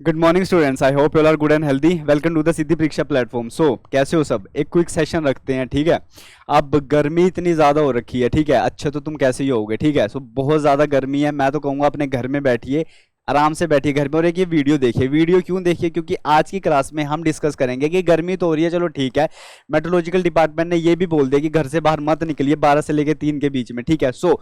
Good morning students, I hope you are good and healthy. Welcome to the Siddhi Pariksha platform. सो कैसे हो सब? एक quick session रखते हैं, ठीक है। अब गर्मी इतनी ज़्यादा हो रखी है, ठीक है। अच्छे तो तुम कैसे ही होगे, ठीक है। सो बहुत ज़्यादा गर्मी है। मैं तो कहूँगा अपने घर में बैठिए, आराम से बैठिए घर में, और एक ये वीडियो देखिए। वीडियो क्यों देखिए? क्योंकि आज की क्लास में हम डिस्कस करेंगे कि गर्मी तो हो रही है, चलो ठीक है। मेट्रोलॉजिकल डिपार्टमेंट ने ये भी बोल दिया कि घर से बाहर मत निकलिए 12 से लेकर 3 के बीच में, ठीक है। सो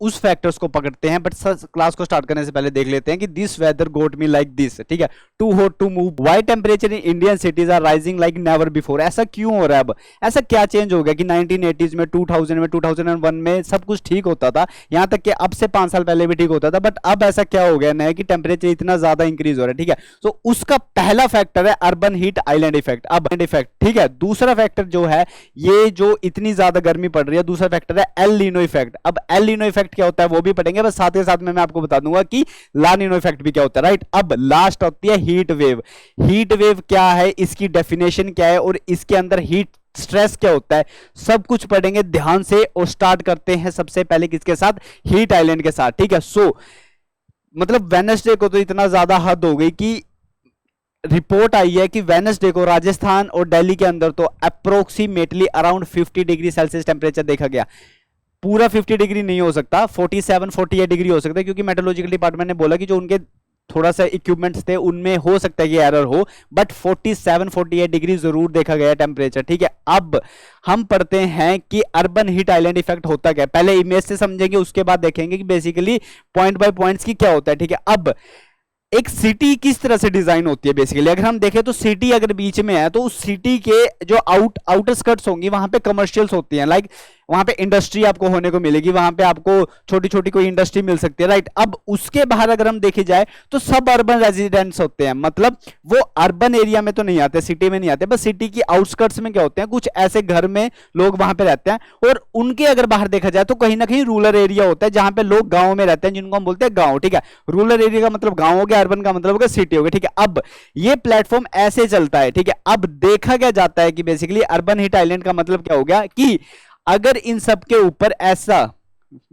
उस फैक्टर्स को पकड़ते हैं, बट क्लास को स्टार्ट करने से पहले देख लेते हैं कि this weather got me like this, ठीक है। Too hot to move, why temperature in Indian cities are rising like never before. ऐसा क्यों हो रहा है? अब ऐसा क्या चेंज हो गया कि 1980s में, 2000 में, 2001 में सब कुछ ठीक होता था, यहां तक कि अब से 5 साल पहले भी ठीक होता था, बट अब ऐसा क्या हो गया नया कि टेम्परेचर इतना ज्यादा इंक्रीज हो रहा है, ठीक है। तो उसका पहला फैक्टर है urban heat island effect, urban effect, ठीक है। दूसरा फैक्टर जो है, ये जो इतनी ज्यादा गर्मी पड़ रही है, दूसरा फैक्टर है एल नीनो इफेक्ट। अब एल नीनो इफेक्ट क्या होता है वो भी पढ़ेंगे, बस साथ ही साथ में मैं आपको बता दूंगा कि ला नीनो इफेक्ट भी क्या होता है, राइट। अब लास्ट होती है हीट वेव। हीट वेव क्या है, इसकी डेफिनेशन क्या है, और इसके अंदर हीट स्ट्रेस क्या होता है, सब कुछ पढ़ेंगे ध्यान से। और स्टार्ट करते हैं सबसे पहले किसके साथ? हीट आइलैंड के साथ, ठीक है। सो मतलब वेडनेसडे को तो इतना ज्यादा हद हो गई कि रिपोर्ट आई है कि वेडनेसडे को राजस्थान और दिल्ली के अंदर तो approximately around 50 degree Celsius temperature देखा गया। पूरा 50 डिग्री नहीं हो सकता, 47 48 डिग्री हो सकता है, क्योंकि मेट्रोलॉजिकल डिपार्टमेंट ने बोला कि जो उनके थोड़ा सा इक्विपमेंट्स थे उनमें हो सकता है कि एरर हो, बट 47 48 डिग्री जरूर देखा गया टेम्परेचर, ठीक है। अब हम पढ़ते हैं कि अर्बन हीट आइलैंड इफेक्ट होता क्या है। पहले इमेज से समझेंगे, उसके बाद देखेंगे कि बेसिकली पॉइंट बाय पॉइंट्स की क्या होता है, ठीक है। अब एक सिटी किस तरह से डिजाइन होती है बेसिकली, अगर हम देखें तो सिटी अगर बीच में है तो उस सिटी के जो आउटर स्कर्ट्स होंगी वहां पे कमर्शियल्स होती हैं, लाइक वहां पे इंडस्ट्री आपको होने को मिलेगी, वहां पे आपको छोटी छोटी कोई इंडस्ट्री मिल सकती है, राइट। अब उसके बाहर अगर हम देखे जाए तो सब अर्बन रेजिडेंट्स होते हैं, मतलब वो अर्बन एरिया में तो नहीं आते, सिटी में नहीं आते, बस सिटी की आउटस्कर्ट्स में क्या होते हैं, कुछ ऐसे घर में लोग वहां पे रहते हैं। और उनके अगर बाहर देखा जाए तो कहीं ना कहीं रूरल एरिया होता है, जहां पे लोग गाँव में रहते हैं, जिनको हम बोलते हैं गाँव, ठीक है। रूरल एरिया का मतलब गाँव हो गया, अर्बन का मतलब होगा सिटी हो गया, ठीक है। अब ये प्लेटफॉर्म ऐसे चलता है, ठीक है। अब देखा क्या जाता है कि बेसिकली अर्बन हीट आइलैंड का मतलब क्या हो गया कि अगर इन सब के ऊपर ऐसा,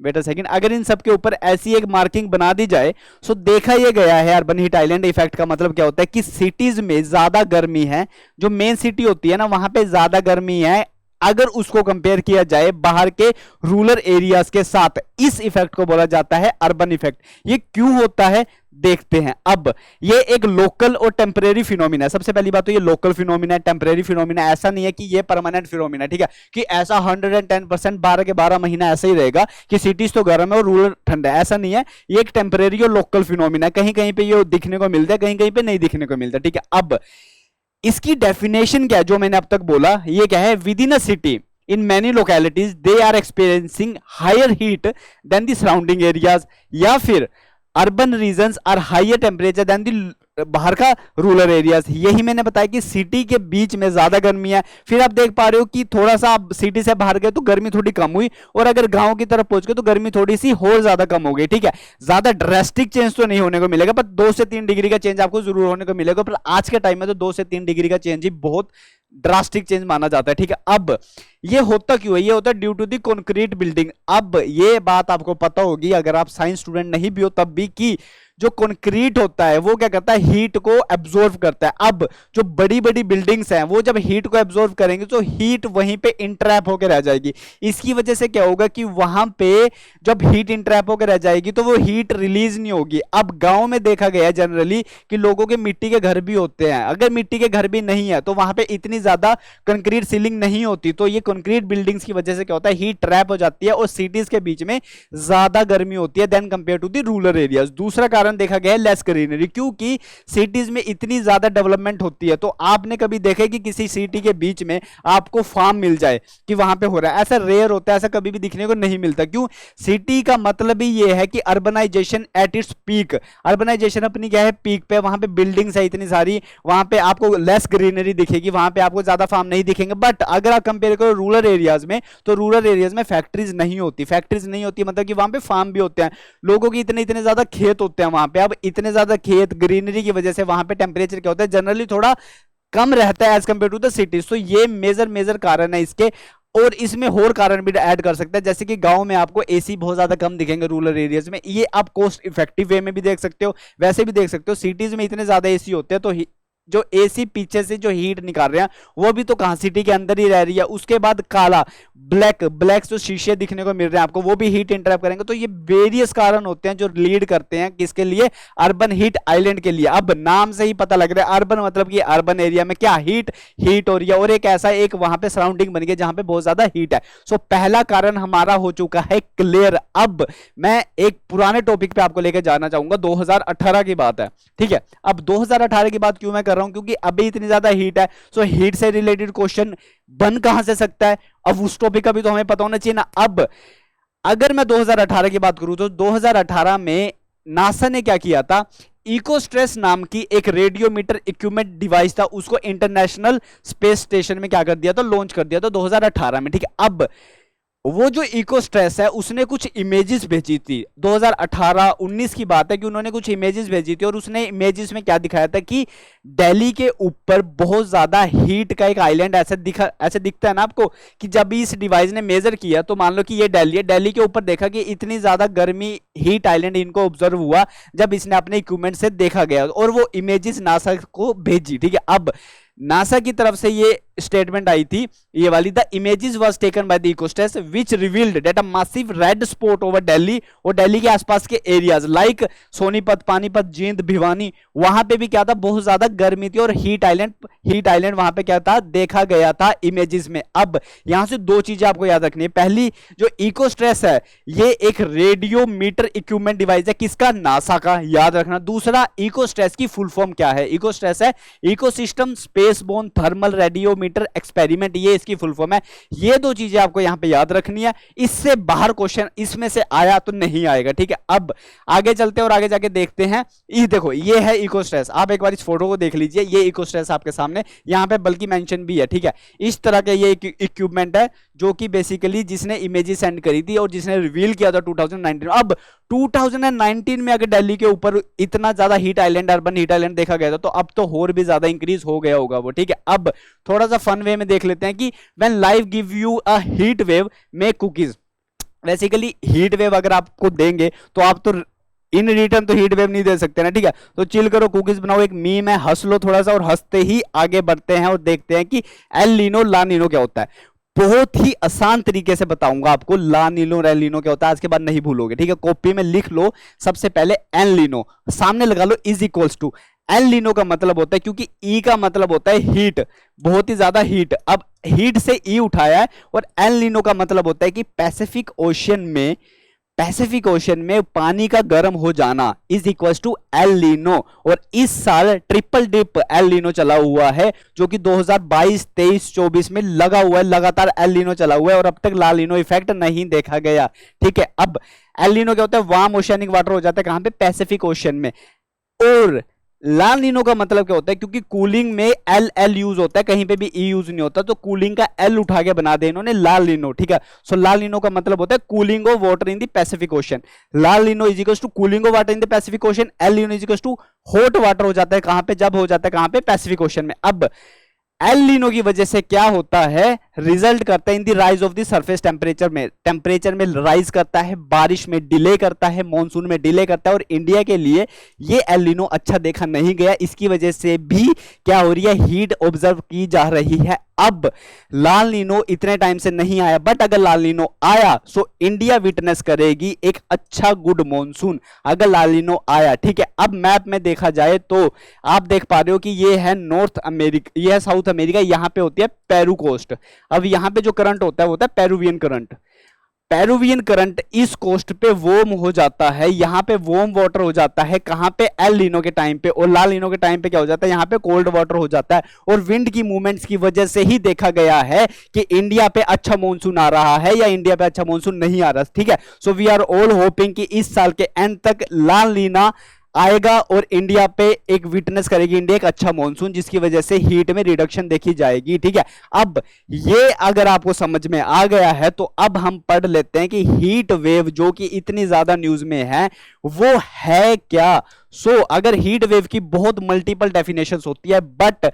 वेट अ सेकंड, अगर इन सब के ऊपर ऐसी एक मार्किंग बना दी जाए, सो देखा यह गया है अर्बन हीट आइलैंड इफेक्ट का मतलब क्या होता है कि सिटीज में ज्यादा गर्मी है, जो मेन सिटी होती है ना वहां पे ज्यादा गर्मी है अगर उसको कंपेयर किया जाए बाहर के रूरल एरियाज के साथ। इस इफेक्ट को बोला जाता है अर्बन इफेक्ट। ये क्यों होता है देखते हैं। अब ये एक लोकल और टेम्परेरी फिनोमिना है। सबसे पहली बात तो ये लोकल फिनोमिना है, टेम्परेरी फिनोमिना। ऐसा नहीं है कि ये परमानेंट फिनोमिना, ठीक है, कि ऐसा 110% 12 के 12 महीना ऐसा ही रहेगा कि सिटीज तो गर्म है और रूरल ठंडा है, ऐसा नहीं है। ये एक टेम्परेरी और लोकल फिनोमिना है, कहीं कहीं पे ये दिखने को मिलता है, कहीं कहीं पे नहीं दिखने को मिलता, ठीक है। अब इसकी डेफिनेशन क्या है जो मैंने अब तक बोला, ये क्या है? With in a city in many localities they are experiencing higher heat than the surrounding areas, या फिर urban regions are higher temperature than the बाहर का रूरल एरियाज। यही मैंने बताया कि सिटी के बीच में ज्यादा गर्मी है, फिर आप देख पा रहे हो कि थोड़ा सा आप सिटी से बाहर गए तो गर्मी थोड़ी कम हुई, और अगर गांव की तरफ पहुंच गए तो गर्मी थोड़ी सी और ज्यादा कम हो गई, ठीक है। ज्यादा ड्रास्टिक चेंज तो नहीं होने को मिलेगा, पर 2 से 3 डिग्री का चेंज आपको जरूर होने को मिलेगा। पर आज के टाइम में तो 2 से 3 डिग्री का चेंज ही बहुत ड्रास्टिक चेंज माना जाता है, ठीक है। अब ये होता क्यों है? ये होता है due to the concrete building. अब ये बात आपको पता होगी अगर आप साइंस स्टूडेंट नहीं भी हो तब भी, कि जो कंक्रीट होता है वो क्या करता है? हीट को एब्जॉर्व करता है। अब जो बड़ी बड़ी बिल्डिंग्स हैं वो जब हीट को एब्जॉर्व करेंगे तो हीट वहीं पे इंट्रैप होकर रह जाएगी। इसकी वजह से क्या होगा कि वहां पे जब हीट इंट्रैप होकर रह जाएगी तो वो हीट रिलीज नहीं होगी। अब गांव में देखा गया है जनरली कि लोगों के मिट्टी के घर भी होते हैं, अगर मिट्टी के घर भी नहीं है तो वहां पे इतनी ज्यादा कंक्रीट सीलिंग नहीं होती, तो ये कंक्रीट बिल्डिंग्स की वजह से क्या होता है? हीट ट्रैप हो जाती है और सिटीज के बीच में ज्यादा गर्मी होती है than compare to the rural areas. दूसरा कारण देखा गया है लेस ग्रीनरी, क्योंकि सिटीज में इतनी ज्यादा डेवलपमेंट होती है। तो आपने कभी देखा कि किसी सिटी के बीच में आपको फार्म मिल जाए कि वहां पे हो रहा है? ऐसा रेयर होता है, ऐसा कभी भी दिखने को नहीं मिलता। क्यों? सिटी का मतलब ही ये है कि urbanisation at its peak. Urbanisation अपनी क्या है? पीक पे। वहां पे बिल्डिंग्स है इतनी सारी, वहां पे आपको लेस ग्रीनरी दिखेगी, वहां पे आपको ज्यादा फार्म नहीं दिखेंगे। बट अगर आप कंपेयर करो रूरल एरियाज में, तो रूरल एरियाज में फैक्ट्रीज नहीं होती। फैक्ट्रीज नहीं होती मतलब कि वहां पे फार्म भी होते हैं, लोगों की इतने इतने ज्यादा खेत होते हैं वहां पे। अब इतने ज्यादा खेत, ग्रीनरी की वजह से वहां पे टेम्परेचर क्या होता है? जनरली थोड़ा कम रहता है as compare to the cities. तो ये मेजर कारण है इसके। और इसमें और कारण भी ऐड कर सकते हैं, जैसे कि गांव में आपको एसी बहुत ज्यादा कम दिखेंगे रूरल एरियाज में, ये आप कोस्ट इफेक्टिव वे में भी देख सकते हो, वैसे भी देख सकते हो। सिटीज में इतने ज्यादा एसी होते हैं तो जो एसी पीछे से जो हीट निकाल रहे हैं वो भी तो कहां, सिटी के अंदर ही रह रही है। उसके बाद काला ब्लैक ब्लैक जो शीशे दिखने को मिल रहे हैं आपको, वो भी हीट इंटरप्ट करेंगे। तो ये वेरियस कारण होते हैं जो लीड करते हैं किसके लिए, अर्बन हीट आइलैंड के लिए। अब नाम से ही पता लग रहा है अर्बन मतलब कि अर्बन एरिया में क्या हीट हीट हो रही है, और एक ऐसा एक वहां पे सराउंडिंग बन गई जहां पे बहुत ज्यादा हीट है। सो पहला कारण हमारा हो चुका है क्लियर। अब मैं एक पुराने टॉपिक पे आपको लेकर जाना चाहूंगा, 2018 की बात है, ठीक है। अब 2018 की बात क्यों मैं कर रहा हूं, क्योंकि अभी इतनी ज्यादा हीट है। सो हीट से रिलेटेड क्वेश्चन बन कहां से सकता है, अब उस टॉपिक का भी तो हमें पता होना चाहिए ना। अब अगर मैं 2018 की बात करूं तो 2018 में नासा ने क्या किया था, इकोस्ट्रेस नाम की एक रेडियोमीटर इक्विपमेंट डिवाइस था, उसको इंटरनेशनल स्पेस स्टेशन में क्या कर दिया था, लॉन्च कर दिया था 2018 में, ठीक है। अब वो जो इको स्ट्रेस है उसने कुछ इमेजेस भेजी थी, 2018-19 की बात है कि उन्होंने कुछ इमेजेस भेजी थी, और उसने इमेजेस में क्या दिखाया था कि दिल्ली के ऊपर बहुत ज्यादा हीट का एक आइलैंड ऐसे दिखता है ना आपको, कि जब इस डिवाइस ने मेजर किया तो मान लो कि ये दिल्ली है, दिल्ली के ऊपर देखा कि इतनी ज्यादा गर्मी हीट आइलैंड इनको ऑब्जर्व हुआ जब इसने अपने इक्विपमेंट से देखा गया, और वो इमेजेस नासा को भेजी, ठीक है। अब नासा की तरफ से ये स्टेटमेंट आई थी, ये वाली, the images was taken by the ECOSTRESS which revealed that a massive red spot over Delhi, और दिल्ली के आसपास के एरियाज लाइक सोनीपत, पानीपत, जींद, भिवानी, वहां पे भी क्या था, बहुत ज्यादा गर्मी थी, और हीट आइलैंड वहां पे क्या था, देखा गया था इमेजेस में। अब यहां से दो चीजें आपको याद रखनी है, पहली जो इकोस्ट्रेस है ये एक रेडियोमीटर इक्विपमेंट डिवाइस है, किसका, नासा का, याद रखना। दूसरा, इकोस्ट्रेस की फुल फॉर्म क्या है, इकोस्ट्रेस है इकोसिस्टम स्पेसबोर्न थर्मल रेडियोमीटर एक्सपेरिमेंट, ये इसकी फुल फॉर्म है। ये दो चीजें आपको यहां पे याद रखनी है, इससे बाहर क्वेश्चन इसमें से आया तो नहीं आएगा, ठीक है। अब आगे चलते हैं और आगे जाके देखते हैं, ये देखो ये है इकोस्ट्रेस, आप एक बार इस फोटो को देख लीजिए, ये इकोस्ट्रेस आपके सामने यहां पे बल्कि मेंशन भी है, ठीक है। इस तरह का ये इक्विपमेंट है जो कि बेसिकली जिसने इमेजेस सेंड करी थी और जिसने रिवील किया था 2019। अब 2019 में अगर दिल्ली के ऊपर इतना ज्यादा heat island, urban heat island देखा गया था, तो अब तो और भी ज्यादा इंक्रीज हो गया होगा वो, ठीक है। अब थोड़ा सा फन वे में देख लेते हैं कि when life give you a heat wave make cookies. Basically heat wave अगर आपको देंगे तो आप तो इन रिटर्न तो हीट वेव नहीं दे सकते ना, ठीक है। तो चिल करो, कुकीज बनाओ, एक मीम है, हंस लो थोड़ा सा, और हंसते ही आगे बढ़ते हैं और देखते हैं कि एल नीनो ला नीनो क्या होता है। बहुत ही आसान तरीके से बताऊंगा आपको ला नीनो रेल नीनो क्या होता है, आज के बाद नहीं भूलोगे, ठीक है। कॉपी में लिख लो, सबसे पहले एल नीनो सामने लगा लो, is equals to, El Nino का मतलब होता है, क्योंकि ई का मतलब होता है हीट, बहुत ही ज्यादा हीट, अब हीट से ई उठाया है, और एल नीनो का मतलब होता है कि पैसिफिक ओशन में पानी का गर्म हो जाना इज इक्वल टू एल लीनो। और इस साल ट्रिपल डिप एल लीनो चला हुआ है, जो कि 2022, 23, 24 में लगा हुआ है, लगातार एल लीनो चला हुआ है, और अब तक ला लीनो इफेक्ट नहीं देखा गया, ठीक है। अब एल लीनो क्या होता है, वार्म ओशियनिक वाटर हो जाता है कहां पे, पैसिफिक ओशन में। और ला नीनो का मतलब क्या होता है, क्योंकि कूलिंग में एल एल यूज होता है, कहीं पे भी ई यूज नहीं होता, तो कूलिंग का एल उठा के बना दे इन्होंने ला नीनो, ठीक है। सो ला नीनो का मतलब होता है cooling of water in the Pacific Ocean. La Nina is equal to cooling of water in the Pacific Ocean, El Nino is equal to hot water हो जाता है कहां पे, जब हो जाता है कहां पे, पैसिफिक ओशन में। अब एल नीनो की वजह से क्या होता है, रिजल्ट करता है in the rise of the surface temperature में राइज करता है, बारिश में डिले करता है, मॉनसून में डिले करता है, और इंडिया के लिए ये एल नीनो अच्छा देखा नहीं गया, इसकी वजह से भी क्या हो रही है, हीट ऑब्जर्व की जा रही है। अब लाल नीनो इतने टाइम से नहीं आया, बट अगर लाल नीनो आया सो इंडिया विटनेस करेगी एक अच्छा गुड मॉनसून, अगर लाल नीनो आया, ठीक है। अब मैप में देखा जाए तो आप देख पा रहे हो कि ये है नॉर्थ अमेरिका, ये है साउथ अमेरिका, यहां पे होती है पेरू कोस्ट। अब यहां पे जो करंट होता है वो होता है पेरुवियन करंट। पेरुवियन करंट इस कोस्ट पे वार्म हो जाता है, यहां पे वार्म वाटर हो जाता है कहां पे, एल नीनो के टाइम पे, और लाल नीनो के टाइम पे क्या हो जाता है, यहां पे कोल्ड वाटर हो जाता है। और विंड की मूवमेंट्स की वजह से ही देखा गया है कि इंडिया पे अच्छा मॉनसून आ रहा है या इंडिया पे अच्छा मॉनसून नहीं आ रहा, ठीक है। So we are all hoping कि इस साल के एंड तक लाल नीना आएगा और इंडिया पे एक विटनेस करेगी इंडिया एक अच्छा मॉनसून, जिसकी वजह से हीट में रिडक्शन देखी जाएगी, ठीक है। अब ये अगर आपको समझ में आ गया है तो अब हम पढ़ लेते हैं कि हीट वेव जो कि इतनी ज्यादा न्यूज में है वो है क्या। अगर हीट वेव की बहुत मल्टीपल डेफिनेशंस होती है, बट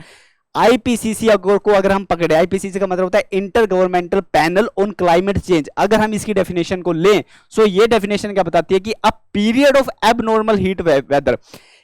आईपीसीसी को अगर हम पकड़े, आईपीसीसी का मतलब होता है inter governmental panel on climate change, अगर हम इसकी डेफिनेशन को लें, सो ये डेफिनेशन क्या बताती है कि a period of abnormal heat weather,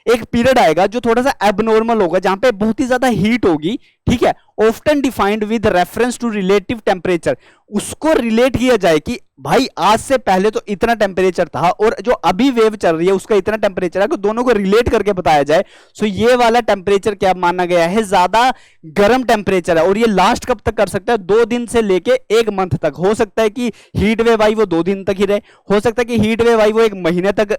एक पीरियड आएगा जो थोड़ा सा एबनॉर्मल होगा, जहां पे बहुत ही ज्यादा हीट होगी, ठीक है, often defined with reference to relative temperature, उसको रिलेट किया जाए कि भाई आज से पहले तो इतना टेम्परेचर था और जो अभी वेव चल रही है उसका इतना टेम्परेचर है, तो दोनों को रिलेट करके बताया जाए। सो ये वाला टेम्परेचर क्या माना गया है, ज्यादा गर्म टेम्परेचर है, और ये लास्ट कब तक कर सकता है, 2 दिन से लेके 1 मंथ तक। हो सकता है कि हीट वेव आई वो 2 दिन तक ही रहे, हो सकता है कि हीट वेव आई वो 1 महीने तक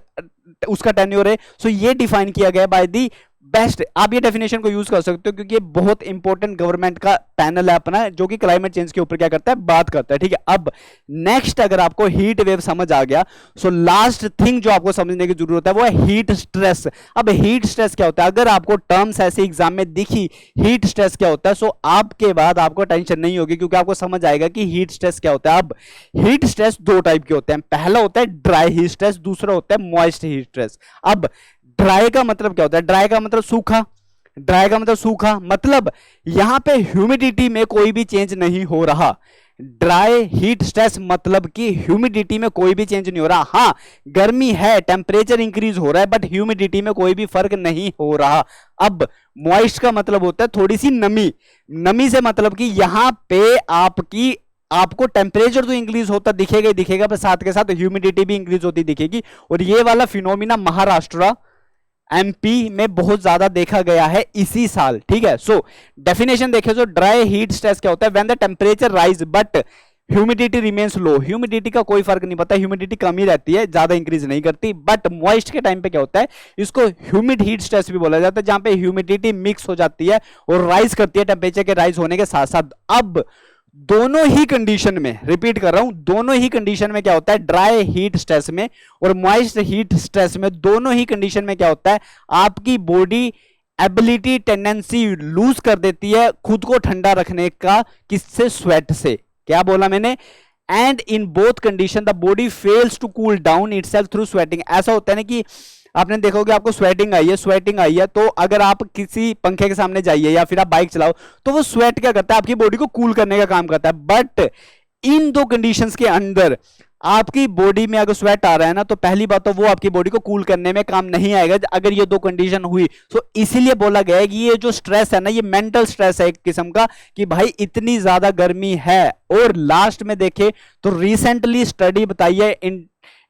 उसका टेन्योर है। सो ये डिफाइन किया गया बाय दी बेस्ट। आप ये डेफिनेशन को यूज कर सकते हो क्योंकि ये बहुत इंपॉर्टेंट गवर्नमेंट का पैनल है अपना, जो कि क्लाइमेट चेंज के ऊपर क्या करता है, बात करता है, ठीक है। अब नेक्स्ट अगर आपको हीट वेव समझ आ गया, सो लास्ट थिंग जो आपको समझने की जरूरत है वो है हीट स्ट्रेस। अब हीट स्ट्रेस क्या होता है, अगर आपको टर्म्स ऐसे एग्जाम में दिखी हीट स्ट्रेस क्या होता है, सो आपके बाद आपको टेंशन नहीं होगी क्योंकि आपको समझ आएगा कि हीट स्ट्रेस क्या होता है। अब हीट स्ट्रेस 2 टाइप के होते हैं, पहला होता है ड्राई हीट स्ट्रेस, दूसरा होता है मॉइस्ट हीट स्ट्रेस। अब ड्राई का मतलब क्या होता है, ड्राई का मतलब सूखा, ड्राई का मतलब सूखा मतलब यहां पे ह्यूमिडिटी में कोई भी चेंज नहीं हो रहा। ड्राई हीट स्ट्रेस मतलब कि ह्यूमिडिटी में कोई भी चेंज नहीं हो रहा, हां गर्मी है, टेम्परेचर इंक्रीज हो रहा है, बट ह्यूमिडिटी में कोई भी फर्क नहीं हो रहा। अब मॉइस्ट का मतलब होता है थोड़ी सी नमी, नमी से मतलब कि यहां पे आपको टेम्परेचर तो इंक्रीज होता दिखेगा ही दिखेगा, पर साथ के साथ ह्यूमिडिटी भी इंक्रीज होती दिखेगी। और ये वाला फिनोमिना महाराष्ट्र एमपी में बहुत ज्यादा देखा गया है इसी साल, ठीक है। सो डेफिनेशन देखें तो ड्राई हीट स्ट्रेस क्या होता है, when the temperature rise but humidity remains low, humidity का कोई फर्क नहीं पड़ता, ह्यूमिडिटी कम ही रहती है, ज्यादा इंक्रीज नहीं करती। बट मॉइस्ट के टाइम पे क्या होता है, इसको ह्यूमिड हीट स्ट्रेस भी बोला जाता है, जहां पे ह्यूमिडिटी मिक्स हो जाती है और राइज करती है टेम्परेचर के राइज होने के साथ साथ। अब दोनों ही कंडीशन में, रिपीट कर रहा हूं, दोनों ही कंडीशन में क्या होता है, ड्राई हीट स्ट्रेस में और मॉइस्ट हीट स्ट्रेस में, दोनों ही कंडीशन में क्या होता है, आपकी बॉडी एबिलिटी टेंडेंसी लूज कर देती है खुद को ठंडा रखने का, किससे, स्वेट से। क्या बोला मैंने, and in both condition the body fails to cool down itself through sweating. ऐसा होता है ना कि आपने देखोगे आपको स्वेटिंग आई है, तो अगर आप किसी पंखे के सामने जाइए या फिर आप बाइक चलाओ, तो वो स्वेट क्या करता है, आपकी बॉडी को कूल करने का काम करता है। बट इन 2 कंडीशंस के अंदर आपकी बॉडी में अगर स्वेट आ रहा है ना, तो पहली बात तो वो आपकी बॉडी को कूल करने में काम नहीं आएगा अगर ये 2 कंडीशन हुई। तो इसीलिए बोला गया है कि ये जो स्ट्रेस है ना, ये मेंटल स्ट्रेस है एक किस्म का, कि भाई इतनी ज्यादा गर्मी है। और लास्ट में देखे तो रिसेंटली स्टडी बताई है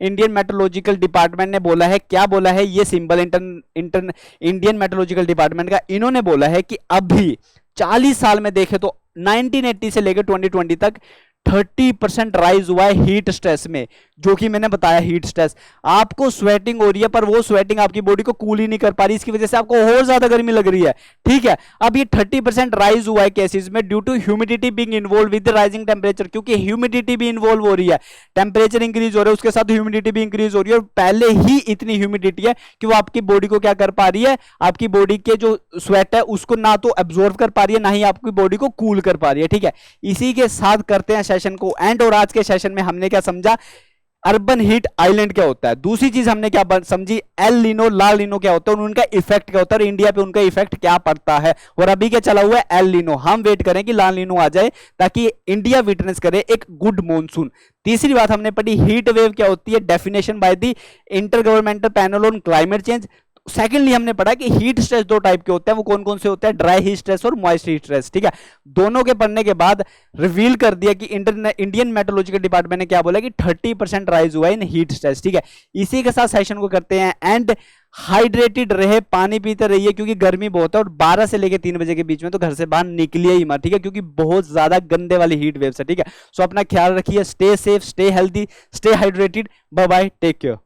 इंडियन मेट्रोलॉजिकल डिपार्टमेंट ने बोला है, क्या बोला है, ये सिंबल इंडियन मेट्रोलॉजिकल डिपार्टमेंट का, इन्होंने बोला है कि अभी 40 साल में देखे तो 1980 से लेकर 2020 तक 30% राइज हुआ है हीट स्ट्रेस में, जो कि मैंने बताया हीट स्ट्रेस। आपको स्वेटिंग हो रही है पर वो स्वेटिंग आपकी बॉडी को कूल ही नहीं कर पा रही, इसकी वजह से आपको और ज्यादा गर्मी लग रही है, ठीक है। अब ये 30% राइज हुआ है केसेस में due to humidity being involve with rising temperature, क्योंकि ह्यूमिडिटी भी इन्वॉल्व हो रही है, टेम्परेचर इंक्रीज हो रहा है, उसके साथ ह्यूमिडिटी भी इंक्रीज हो रही है, और पहले ही इतनी ह्यूमिडिटी है कि वो आपकी बॉडी को क्या कर पा रही है, आपकी बॉडी के जो स्वेट है उसको ना तो एब्जॉर्ब कर पा रही है, ना ही आपकी बॉडी को कूल कर पा रही है, ठीक है। इसी के साथ करते हैं सेशन को एंड। और आज के सेशन में हमने क्या समझा, अर्बन हीट आइलैंड क्या होता है, दूसरी चीज हमने क्या समझी, एल नीनो लाल नीनो क्या होता है और उनका इफेक्ट क्या होता है, और इंडिया पे उनका इफेक्ट क्या पड़ता है। और अभी क्या चला हुआ है, एल नीनो, हम वेट करें कि लाल नीनो आ जाए ताकि इंडिया विटनेस करे एक गुड मॉनसून। तीसरी बात हमने पढ़ी, हीट वेव क्या होती है, definition by the inter governmental panel on climate change. Secondly हमने पढ़ा कि हीट स्ट्रेस 2 टाइप के होते हैं, वो कौन कौन से होते हैं, ड्राई हीट स्ट्रेस और मॉइस्ट हीट स्ट्रेस, ठीक है। दोनों के पढ़ने के बाद रिवील कर दिया कि इंडियन मेट्रोलॉजिकल डिपार्टमेंट ने क्या बोला कि 30% राइज हुआ है इन हीट स्ट्रेस, ठीक है। इसी के साथ सेशन को करते हैं एंड। हाइड्रेटेड रहे, पानी पीते रहिए क्योंकि गर्मी बहुत है, और 12 से लेकर 3 बजे के बीच में तो घर से बाहर निकलिए ही मत, ठीक है, क्योंकि बहुत ज्यादा गंदे वाली हीट वेव्स है, ठीक है। सो अपना ख्याल रखिए, stay safe, stay healthy, stay hydrated, bye bye, take care.